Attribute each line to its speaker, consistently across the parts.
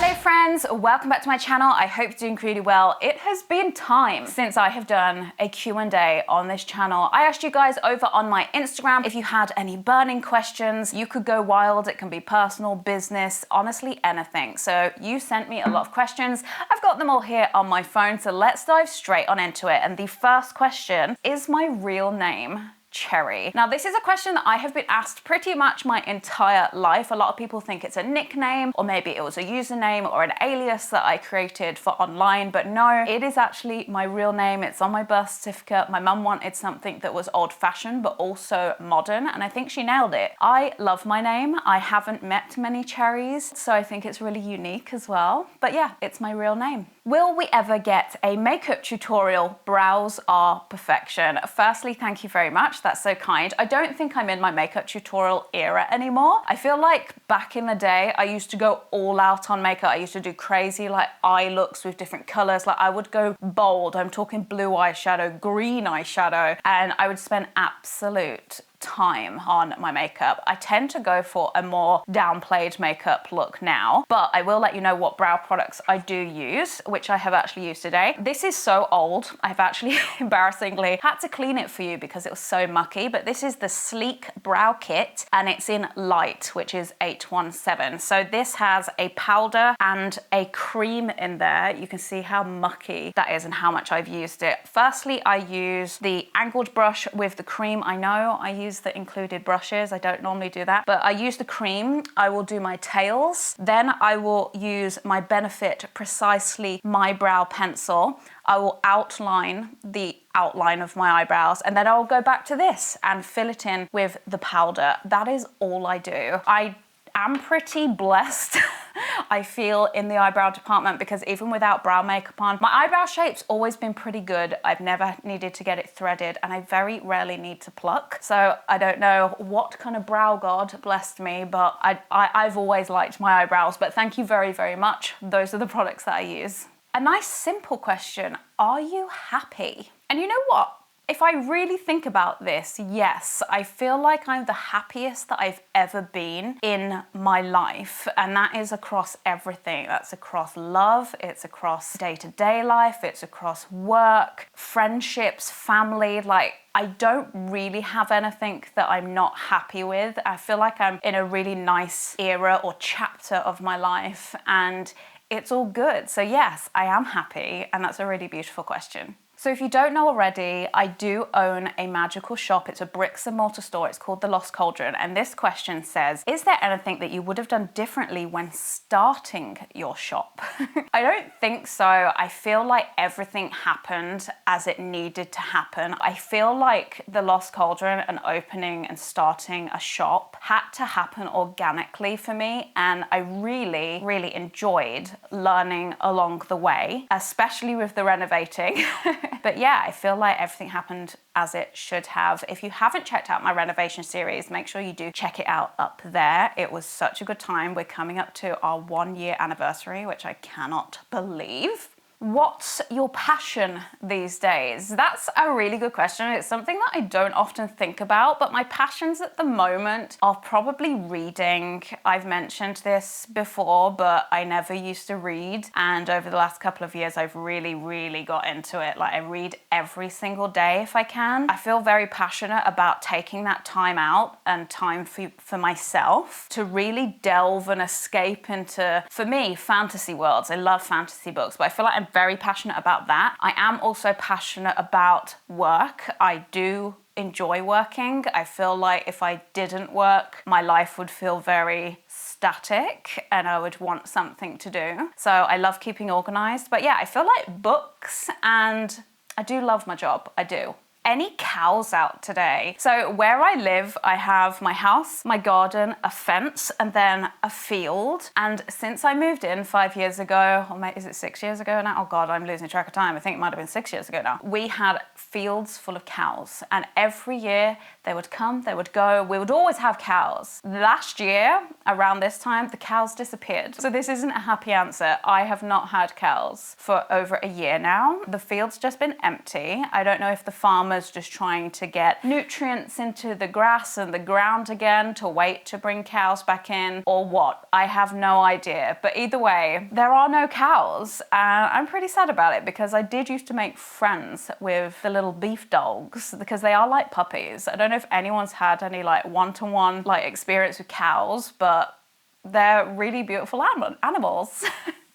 Speaker 1: Hello friends, welcome back to my channel. I hope you're doing really well. It has been time since I have done a Q&A on this channel. I asked you guys over on my Instagram if you had any burning questions. You could go wild, it can be personal, business, honestly anything. So you sent me a lot of questions. I've got them all here on my phone, so let's dive straight on into it. And the first question, is my real name Cherry? Now this is a question that I have been asked pretty much my entire life. A lot of people think it's a nickname, or maybe it was a username or an alias that I created for online, but no, it is actually my real name. It's on my birth certificate. My mum wanted something that was old-fashioned but also modern, and I think she nailed it. I love my name. I haven't met many Cherries, so I think it's really unique as well. But yeah, it's my real name. Will we ever get a makeup tutorial? Brows are perfection. Firstly, thank you very much. That's so kind. I don't think I'm in my makeup tutorial era anymore. I feel like back in the day, I used to go all out on makeup. I used to do crazy like eye looks with different colors. Like I would go bold. I'm talking blue eyeshadow, green eyeshadow, and I would spend absolute time on my makeup. I tend to go for a more downplayed makeup look now, but I will let you know what brow products I do use, which I have actually used today. This is so old. I've actually embarrassingly had to clean it for you because it was so mucky, but this is the Sleek Brow Kit and it's in light, which is 817. So this has a powder and a cream in there. You can see how mucky that is and how much I've used it. Firstly, I use the angled brush with the cream. I know I use the included brushes. I don't normally do that, but I use the cream. I will do my tails. Then I will use my Benefit Precisely My Brow Pencil. I will outline the outline of my eyebrows, and then I'll go back to this and fill it in with the powder. That is all I do. I am pretty blessed I feel in the eyebrow department, because even without brow makeup on, my eyebrow shape's always been pretty good. I've never needed to get it threaded, and I very rarely need to pluck. So I don't know what kind of brow god blessed me, but I've always liked my eyebrows. But thank you very, very much. Those are the products that I use. A nice simple question, are you happy? And you know what? If I really think about this, yes, I feel like I'm the happiest that I've ever been in my life. And that is across everything. That's across love, it's across day-to-day life, it's across work, friendships, family. Like, I don't really have anything that I'm not happy with. I feel like I'm in a really nice era or chapter of my life, and it's all good. So yes, I am happy, and that's a really beautiful question. So if you don't know already, I do own a magical shop. It's a bricks and mortar store. It's called the Lost Cauldron. And this question says, is there anything that you would have done differently when starting your shop? I don't think so. I feel like everything happened as it needed to happen. I feel like the Lost Cauldron and opening and starting a shop had to happen organically for me. And I really, really enjoyed learning along the way, especially with the renovating. But yeah, I feel like everything happened as it should have. If you haven't checked out my renovation series, make sure you do check it out up there. It was such a good time. We're coming up to our 1-year anniversary, which I cannot believe. What's your passion these days? That's a really good question. It's something that I don't often think about, but my passions at the moment are probably reading. I've mentioned this before, but I never used to read. And over the last couple of years, I've really, really got into it. Like I read every single day if I can. I feel very passionate about taking that time out and time for myself to really delve and escape into, for me, fantasy worlds. I love fantasy books, but I feel like I'm very passionate about that. I am also passionate about work. I do enjoy working. I feel like if I didn't work, my life would feel very static and I would want something to do. So I love keeping organized. But yeah, I feel like books, and I do love my job. I do. Any cows out today? So where I live, I have my house, my garden, a fence, and then a field. And since I moved in 5 years ago, or maybe is it 6 years ago now? Oh God, I'm losing track of time. I think it might have been 6 years ago now. We had fields full of cows, and every year they would come, they would go. We would always have cows. Last year, around this time, the cows disappeared. So this isn't a happy answer. I have not had cows for over a year now. The field's just been empty. I don't know if the farm farmers just trying to get nutrients into the grass and the ground again to wait to bring cows back in, or what? I have no idea. But either way, there are no cows, and I'm pretty sad about it because I did used to make friends with the little beef dogs because they are like puppies. I don't know if anyone's had any like one-to-one like experience with cows, but they're really beautiful animals.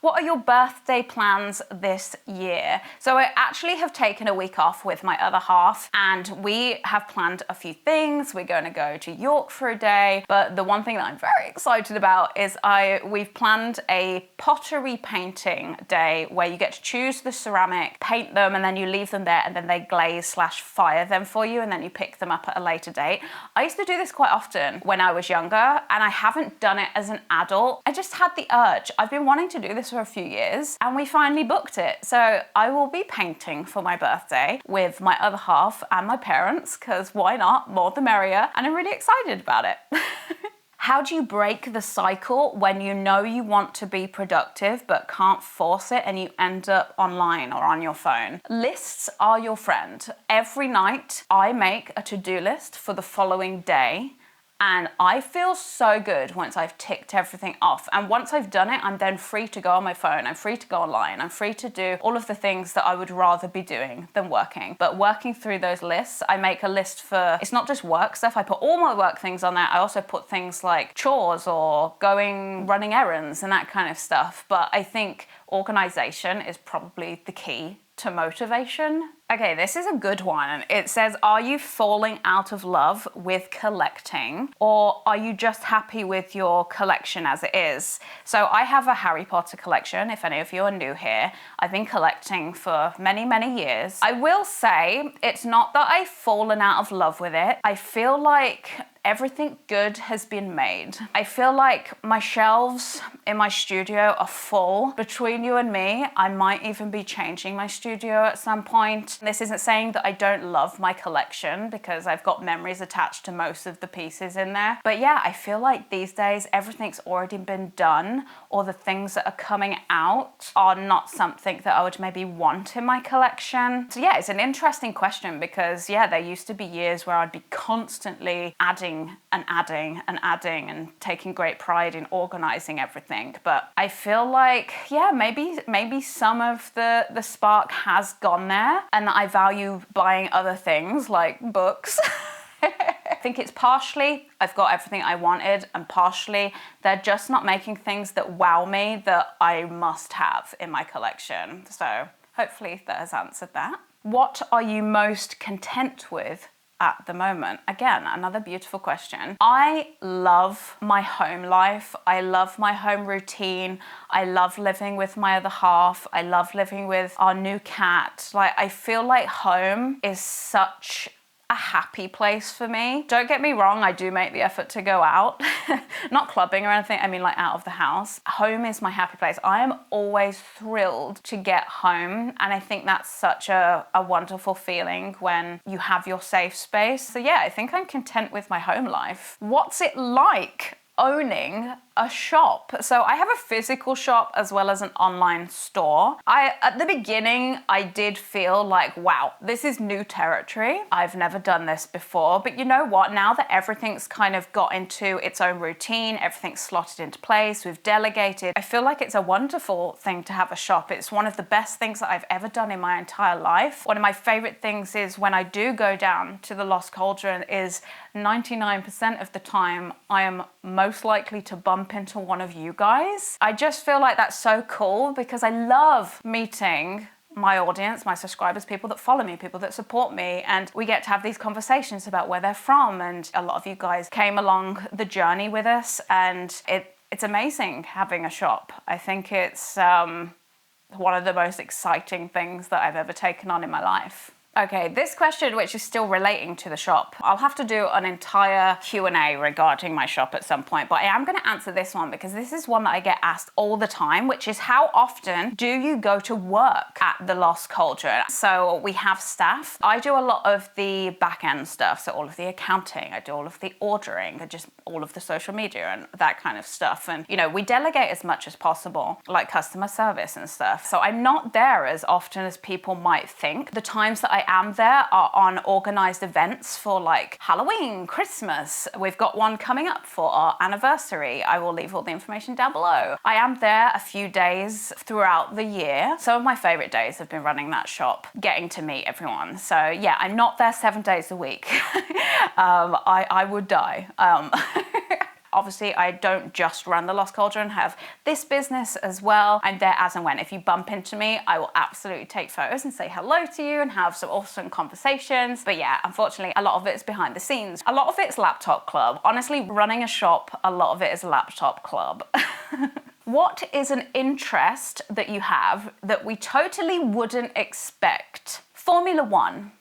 Speaker 1: What are your birthday plans this year? So I actually have taken a week off with my other half, and we have planned a few things. We're going to go to York for a day, but the one thing that I'm very excited about is we've planned a pottery painting day where you get to choose the ceramic, paint them, and then you leave them there, and then they glaze/fire them for you, and then you pick them up at a later date. I used to do this quite often when I was younger, and I haven't done it as an adult. I just had the urge. I've been wanting to do this for a few years, and we finally booked it. So I will be painting for my birthday with my other half and my parents, because why not? More the merrier. And I'm really excited about it. How do you break the cycle when you know you want to be productive but can't force it and you end up online or on your phone? Lists are your friend. Every night I make a to-do list for the following day, and I feel so good once I've ticked everything off. And once I've done it, I'm then free to go on my phone. I'm free to go online. I'm free to do all of the things that I would rather be doing than working. But working through those lists, I make a list for, it's not just work stuff. I put all my work things on there. I also put things like chores or running errands and that kind of stuff. But I think organization is probably the key to motivation. Okay, this is a good one. It says, are you falling out of love with collecting, or are you just happy with your collection as it is? So I have a Harry Potter collection, if any of you are new here. I've been collecting for many, many years. I will say, it's not that I've fallen out of love with it. I feel like everything good has been made. I feel like my shelves in my studio are full. Between you and me, I might even be changing my studio at some point. This isn't saying that I don't love my collection, because I've got memories attached to most of the pieces in there. But yeah, I feel like these days everything's already been done, or the things that are coming out are not something that I would maybe want in my collection. So yeah, it's an interesting question, because yeah, there used to be years where I'd be constantly adding and taking great pride in organizing everything. But I feel like, yeah, maybe some of the spark has gone there, and I value buying other things like books. I think it's partially I've got everything I wanted, and partially they're just not making things that wow me that I must have in my collection. So hopefully that has answered that. What are you most content with at the moment? Again, another beautiful question. I love my home life. I love my home routine. I love living with my other half. I love living with our new cat. Like, I feel like home is such a happy place for me. Don't get me wrong, I do make the effort to go out. Not clubbing or anything, I mean like out of the house. Home is my happy place. I am always thrilled to get home, and I think that's such a wonderful feeling when you have your safe space. So yeah, I think I'm content with my home life. What's it like owning a shop? So I have a physical shop as well as an online store. At the beginning, I did feel like, wow, this is new territory. I've never done this before. But you know what? Now that everything's kind of got into its own routine, everything's slotted into place, we've delegated, I feel like it's a wonderful thing to have a shop. It's one of the best things that I've ever done in my entire life. One of my favorite things is when I do go down to the Lost Cauldron is 99% of the time I am most likely to bump into one of you guys. I just feel like that's so cool, because I love meeting my audience, my subscribers, people that follow me, people that support me, and we get to have these conversations about where they're from. And a lot of you guys came along the journey with us, and it's amazing having a shop. I think it's one of the most exciting things that I've ever taken on in my life. Okay, this question, which is still relating to the shop, I'll have to do an entire Q&A regarding my shop at some point, but I am going to answer this one because this is one that I get asked all the time, which is, how often do you go to work at the Lost Cauldron? So we have staff. I do a lot of the back end stuff, so all of the accounting, I do all of the ordering, and just all of the social media and that kind of stuff. And, you know, we delegate as much as possible, like customer service and stuff. So I'm not there as often as people might think. The times that I I am there are on organised events for like Halloween, Christmas. We've got one coming up for our anniversary. I will leave all the information down below. I am there a few days throughout the year. Some of my favourite days have been running that shop, getting to meet everyone. So yeah, I'm not there 7 days a week. I would die. Obviously, I don't just run the Lost Cauldron, I have this business as well. I'm there as and when. If you bump into me, I will absolutely take photos and say hello to you and have some awesome conversations. But yeah, unfortunately, a lot of it's behind the scenes. A lot of it's laptop club. Honestly, running a shop, a lot of it is laptop club. What is an interest that you have that we totally wouldn't expect? Formula One.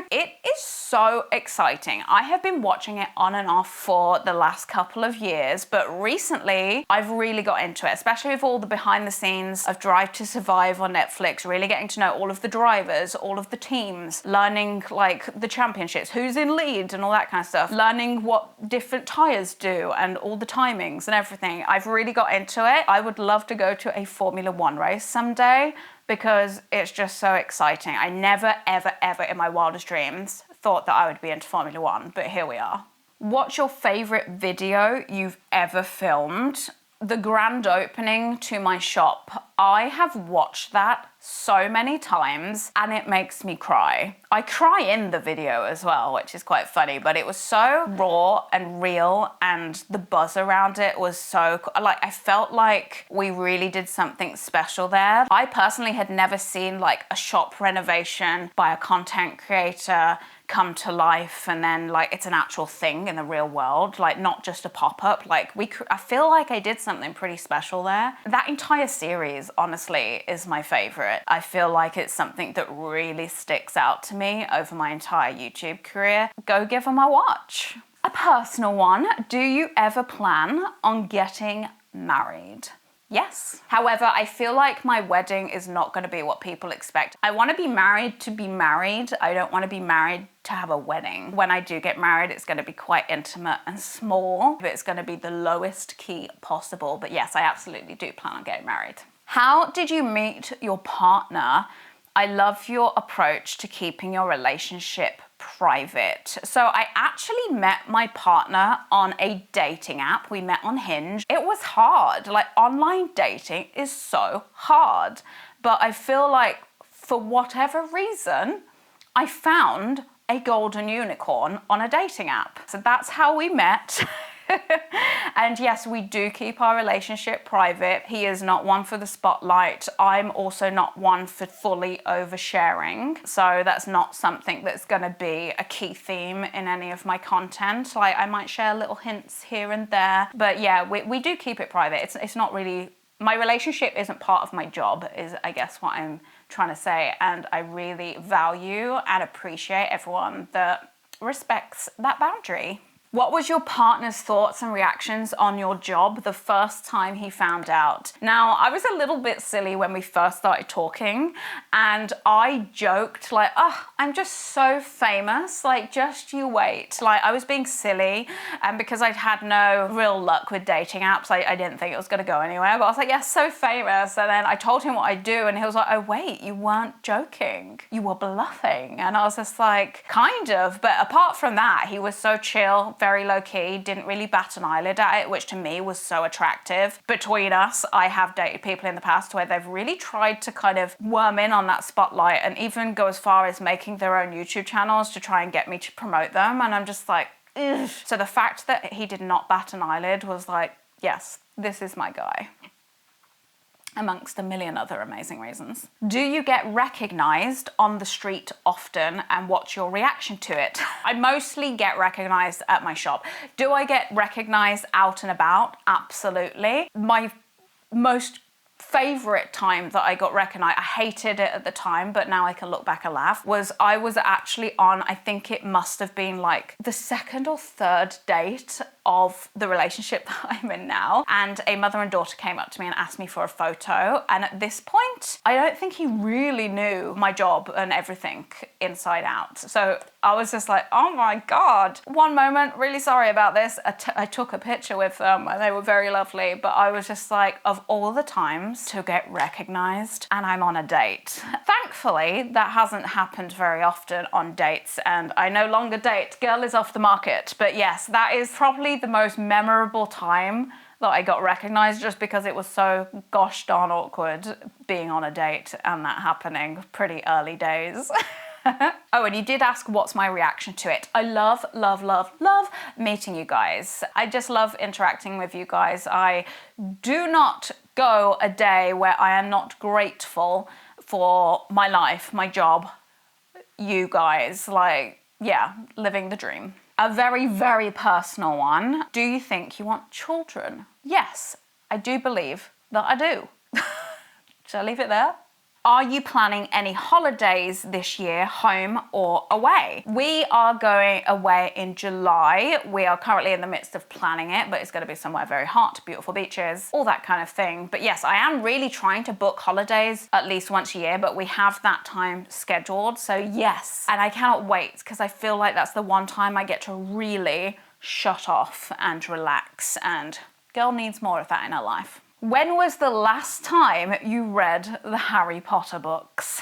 Speaker 1: It is so exciting. I have been watching it on and off for the last couple of years, but recently I've really got into it, especially with all the behind the scenes of Drive to Survive on Netflix, really getting to know all of the drivers, all of the teams, learning like the championships, who's in lead and all that kind of stuff, learning what different tires do and all the timings and everything. I've really got into it. I would love to go to a Formula One race someday, because it's just so exciting. I never, ever, ever in my wildest dreams thought that I would be into Formula One, but here we are. What's your favourite video you've ever filmed? The grand opening to my shop. I have watched that so many times and it makes me cry. I cry in the video as well, which is quite funny, but it was so raw and real and the buzz around it was so, like, I felt like we really did something special there. I personally had never seen like a shop renovation by a content creator come to life and then like it's an actual thing in the real world, like not just a pop-up. Like I feel like I did something pretty special there. That entire series honestly is my favorite. I feel like it's something that really sticks out to me over my entire YouTube career. Go give them a watch. A personal one, do you ever plan on getting married? Yes. However, I feel like my wedding is not going to be what people expect. I want to be married to be married. I don't want to be married to have a wedding. When I do get married, it's going to be quite intimate and small, but it's going to be the lowest key possible. But yes, I absolutely do plan on getting married. How did you meet your partner? I love your approach to keeping your relationship private. So I actually met my partner on a dating app. We met on Hinge. It was hard. Like, online dating is so hard. But I feel like for whatever reason, I found a golden unicorn on a dating app. So that's how we met. And yes, we do keep our relationship private. He is not one for the spotlight. I'm also not one for fully oversharing. So that's not something that's going to be a key theme in any of my content. Like, I might share little hints here and there. But yeah, we do keep it private. It's not really, my relationship isn't part of my job, is I guess what I'm trying to say. And I really value and appreciate everyone that respects that boundary. What was your partner's thoughts and reactions on your job the first time he found out? Now, I was a little bit silly when we first started talking, and I joked like, oh, I'm just so famous, like, just you wait. Like, I was being silly, and because I'd had no real luck with dating apps, I didn't think it was gonna go anywhere, but I was like, yeah, so famous. And then I told him what I do, and he was like, oh wait, you weren't joking, you were bluffing. And I was just like, kind of, but apart from that, he was so chill, very low-key, didn't really bat an eyelid at it, which to me was so attractive. Between us, I have dated people in the past where they've really tried to kind of worm in on that spotlight and even go as far as making their own YouTube channels to try and get me to promote them, and I'm just like, ugh. So the fact that he did not bat an eyelid was like, yes, this is my guy. Amongst a million other amazing reasons. Do you get recognized on the street often, and what's your reaction to it? I mostly get recognized at my shop. Do I get recognized out and about? Absolutely. My most favorite time that I got recognized, I hated it at the time, but now I can look back and laugh, was I was actually on, I think it must have been like the second or third date of the relationship that I'm in now. And a mother and daughter came up to me and asked me for a photo. And at this point, I don't think he really knew my job and everything inside out. So I was just like, oh my God. One moment, really sorry about this. I took a picture with them and they were very lovely, but I was just like, of all the times to get recognized and I'm on a date. Thankfully, that hasn't happened very often on dates and I no longer date. Girl is off the market. But yes, that is probably the most memorable time that I got recognized, just because it was so gosh darn awkward being on a date and that happening pretty early days. Oh, and you did ask what's my reaction to it. I love, love, love, love meeting you guys. I just love interacting with you guys. I do not go a day where I am not grateful for my life, my job, you guys. Like, yeah, living the dream. A very, very personal one. Do you think you want children? Yes, I do believe that I do. Shall I leave it there? Are you planning any holidays this year, home or away? We are going away in July. We are currently in the midst of planning it, but it's going to be somewhere very hot, beautiful beaches, all that kind of thing. But yes, I am really trying to book holidays at least once a year, but we have that time scheduled. So yes, and I cannot wait because I feel like that's the one time I get to really shut off and relax, and girl needs more of that in her life. When was the last time you read the Harry Potter books?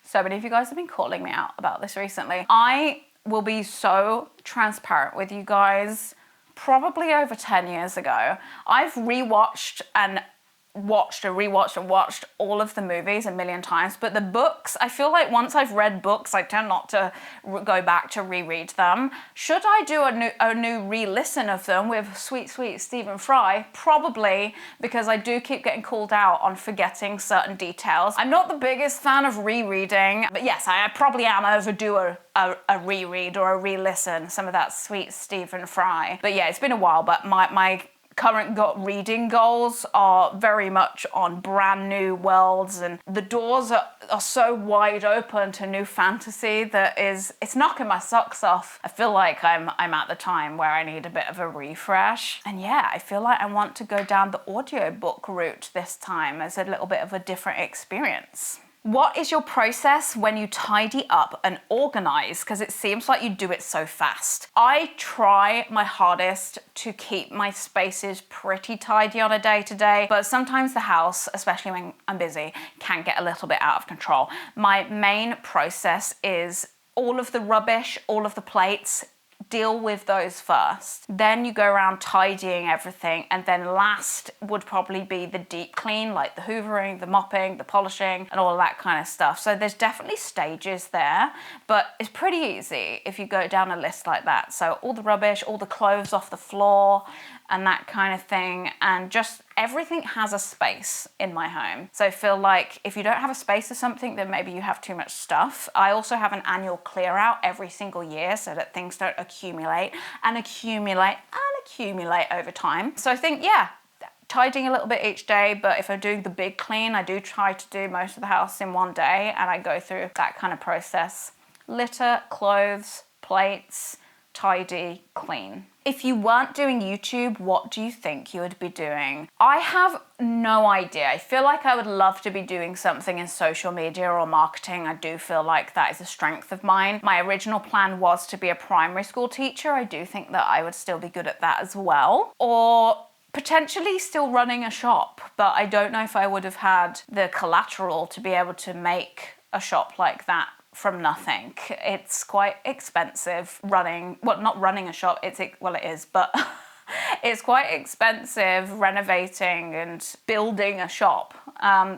Speaker 1: So many of you guys have been calling me out about this recently. I will be so transparent with you guys. Probably over 10 years ago, I've rewatched and watched all of the movies a million times, but the books, I feel like once I've read books, I tend not to go back to reread them. Should I do a new re-listen of them with sweet Stephen Fry? Probably, because I do keep getting called out on forgetting certain details. I'm not the biggest fan of rereading, but yes, I probably am overdue a reread or a re-listen, some of that sweet Stephen Fry. But yeah, it's been a while, but my current reading goals are very much on brand new worlds, and the doors are so wide open to new fantasy that it's knocking my socks off. I feel like I'm at the time where I need a bit of a refresh. And yeah, I feel like I want to go down the audiobook route this time as a little bit of a different experience. What is your process when you tidy up and organize? Because it seems like you do it so fast. I try my hardest to keep my spaces pretty tidy on a day-to-day, but sometimes the house, especially when I'm busy, can get a little bit out of control. My main process is all of the rubbish, all of the plates, deal with those first. Then you go around tidying everything, and then last would probably be the deep clean, like the hoovering, the mopping, the polishing, and all of that kind of stuff. So there's definitely stages there, but it's pretty easy if you go down a list like that. So all the rubbish, all the clothes off the floor, and that kind of thing, and just everything has a space in my home. So I feel like if you don't have a space or something, then maybe you have too much stuff. I also have an annual clear out every single year so that things don't accumulate and accumulate and accumulate over time. So I think, yeah, tidying a little bit each day, but if I'm doing the big clean, I do try to do most of the house in one day, and I go through that kind of process. Litter, clothes, plates, tidy, clean. If you weren't doing YouTube, what do you think you would be doing? I have no idea. I feel like I would love to be doing something in social media or marketing. I do feel like that is a strength of mine. My original plan was to be a primary school teacher. I do think that I would still be good at that as well. Or potentially still running a shop, but I don't know if I would have had the collateral to be able to make a shop like that from nothing. It's quite expensive running, well, not running a shop, it is, but it's quite expensive renovating and building a shop.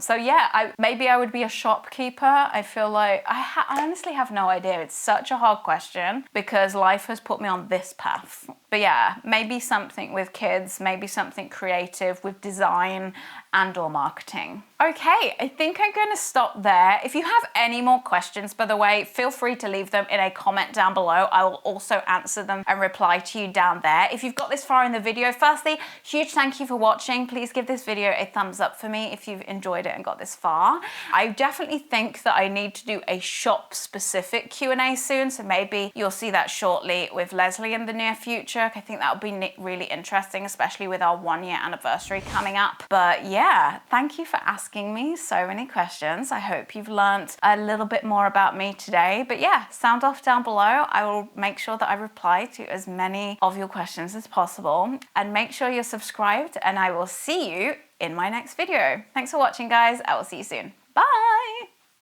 Speaker 1: So yeah, maybe I would be a shopkeeper. I feel like I honestly have no idea. It's such a hard question because life has put me on this path. But yeah, maybe something with kids, maybe something creative with design and or marketing. Okay, I think I'm going to stop there. If you have any more questions, by the way, feel free to leave them in a comment down below. I will also answer them and reply to you down there. If you've got this far in the video, firstly, huge thank you for watching. Please give this video a thumbs up for me if you've enjoyed it and got this far. I definitely think that I need to do a shop specific Q&A soon, so maybe you'll see that shortly with Leslie in the near future. I think that would be really interesting, especially with our 1-year anniversary coming up. But yeah, thank you for asking me so many questions. I hope you've learned a little bit more about me today. But yeah, sound off down below. I will make sure that I reply to as many of your questions as possible, and make sure you're subscribed, and I will see you in my next video. Thanks for watching, guys. I will see you soon. Bye.